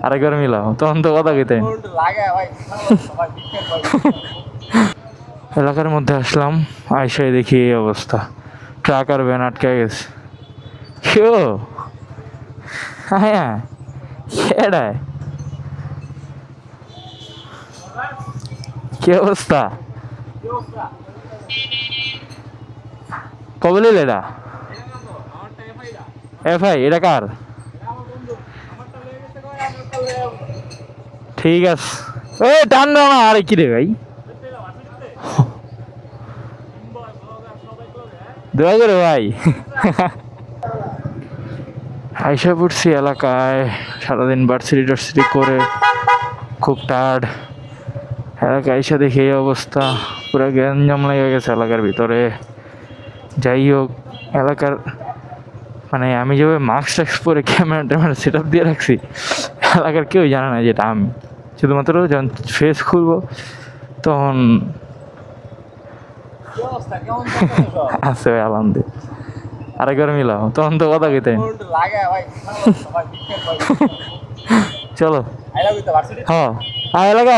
আরেকবার মিলাও, তখন তো কথা কইতে। এলাকার মধ্যে আসলাম, আইসাই দেখি এই অবস্থা, ট্রাক আর ভ্যান আটকে গেছে। কেউ হ্যাঁ এটাই কি অবস্থা? কবে নিলে এটা? এফআই এটা কার? ঠিক আছে, এ টান না, আরে কি রে ভাই, দোয়া করে ভাই। আইসা পড়ছি এলাকায়, সারাদিন ভার্সিটি টার্সিটি করে খুব টায়ার্ড। এলাকায় আইসা দেখি এই অবস্থা, পুরো গ্যাঞ্জাম লেগে গেছে এলাকার ভিতরে। যাই হোক, এলাকার মানে আমি যেভাবে মাস্ক টাস্ক পরে ক্যামেরা ট্যামেরা সেট আপ দিয়ে রাখছি, এলাকার কেউ জানে না যেটা আমি। শুধুমাত্র যখন ফেস খুলবো তখন আছে ভাই আলহামদুলিল্লাহ। আরেকবার মিলাও, তখন তো কথা কইতে। চলো হ্যাঁ, এলাকা